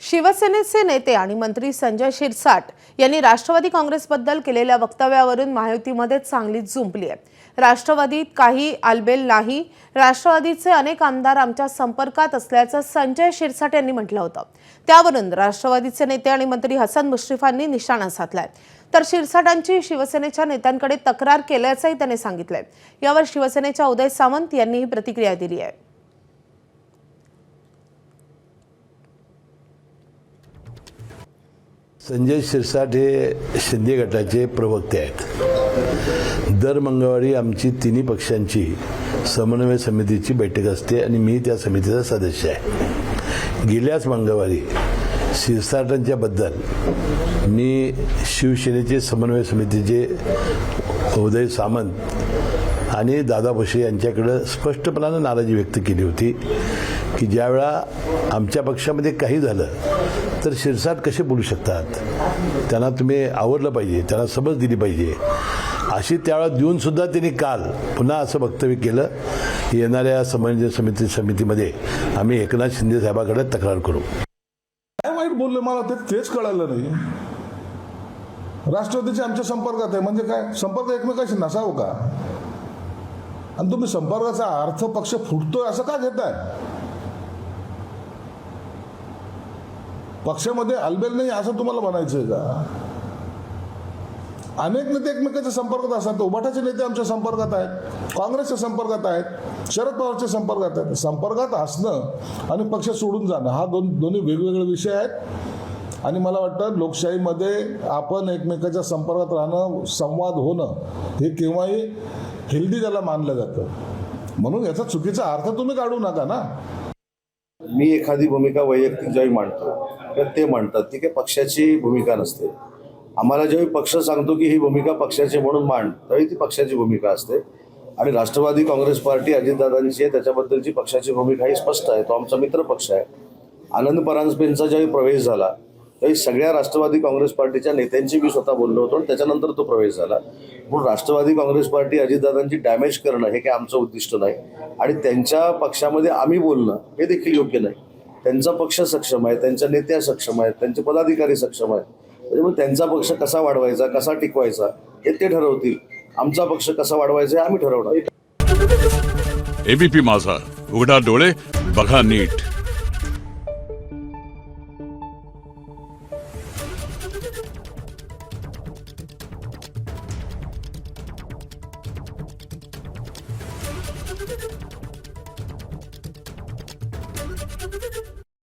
शिवसेनेचे नेते आणि मंत्री संजय शिरसाट यांनी राष्ट्रवादी काँग्रेसबद्दल केलेल्या वक्तव्यावरून महायुतीमध्ये चांगलीच जुंपली आहे। राष्ट्रवादीत काही आलबेल नाही, राष्ट्रवादीचे अनेक आमदार आमच्या संपर्कात असल्याचं संजय शिरसाट यांनी म्हटलं होतं। त्यावरून राष्ट्रवादीचे नेते आणि मंत्री हसन मुश्रीफांनी निशाणा साधलाय। तर शिरसाटांची शिवसेनेच्या नेत्यांकडे तक्रार केल्याचंही त्यांनी सांगितलंय। यावर शिवसेनेच्या उदय सामंत यांनी ही प्रतिक्रिया दिली आहे। संजय शिरसाट हे शिंदे गटाचे प्रवक्ते आहेत। दर मंगळवारी आमची तिन्ही पक्षांची समन्वय समितीची बैठक असते आणि मी त्या समितीचा सदस्य आहे। गेल्याच मंगळवारी शिरसाटांच्या बद्दल मी शिवसेनेचे समन्वय समितीचे उदय सामंत आणि दादा भुसे यांच्याकडे स्पष्टपणाने नाराजी व्यक्त केली होती की ज्यावेळा आमच्या पक्षामध्ये काही झालं तर शिरसाट कसे बोलू शकतात, त्यांना तुम्ही आवरलं पाहिजे, त्यांना समज दिली पाहिजे, अशी त्यावेळा देऊन सुद्धा त्यांनी काल पुन्हा असं वक्तव्य केलं की येणाऱ्या समन्वय समितीमध्ये आम्ही एकनाथ शिंदे साहेबांकडे तक्रार करू। काय वाईट बोलले मला तेच कळालं नाही। राष्ट्रवादीचे आमच्या संपर्कात आहे म्हणजे काय, संपर्क एकमेकांशी नसावं का? आणि तुम्ही संपर्काचा अर्थ पक्ष फुटतोय असं का घेताय? पक्षामध्ये अलबेल नाही असं तुम्हाला म्हणायचंय का? अनेक नेते एकमेकांच्या संपर्कात असतात। उभाटाचे नेते आमच्या संपर्कात आहेत, काँग्रेसच्या संपर्कात आहेत, शरद पवारच्या संपर्कात आहेत। संपर्कात असणं आणि पक्ष सोडून जाणं हा दोन्ही वेगवेगळे विषय आहेत। आणि मला वाटतं लोकशाहीमध्ये आपण एकमेकांच्या संपर्कात राहणं, संवाद होणं हे केव्हाही हेल्दी त्याला मानलं जातं। म्हणून याचा चुकीचा अर्थ तुम्ही काढू नका ना। मी एखादी भूमिका वैयक्तिक ज्यावेळी मांडतो तर ते म्हणतात ती काही पक्षाची भूमिका नसते। आम्हाला ज्यावेळी पक्ष सांगतो की ही भूमिका पक्षाची म्हणून मांड, त्यावेळी ती पक्षाची भूमिका असते। आणि राष्ट्रवादी काँग्रेस पार्टी अजितदादांची आहे, त्याच्याबद्दलची पक्षाची भूमिका ही स्पष्ट आहे। तो आमचा मित्र पक्ष आहे। आनंद परांजपेंचा ज्यावेळी प्रवेश झाला त्यावेळी सगळ्या राष्ट्रवादी काँग्रेस पार्टीच्या नेत्यांची मी स्वतः बोललो होतो आणि त्याच्यानंतर तो प्रवेश झाला। म्हणून राष्ट्रवादी काँग्रेस पार्टी अजितदादांची डॅमेज करणं हे काही आमचं उद्दिष्ट नाही आणि त्यांच्या पक्षामध्ये आम्ही बोलणं हे देखील योग्य नाही। त्यांचा पक्ष सक्षम आहे, त्यांच्या नेत्या सक्षम आहेत, त्यांचे पदाधिकारी सक्षम आहेत। त्याच्यामुळे त्यांचा पक्ष कसा वाढवायचा, कसा टिकवायचा हे ते ठरवतील। आमचा पक्ष कसा वाढवायचा हे आम्ही ठरवणार। एबीपी माझा, उघडा डोळे बघा नीट।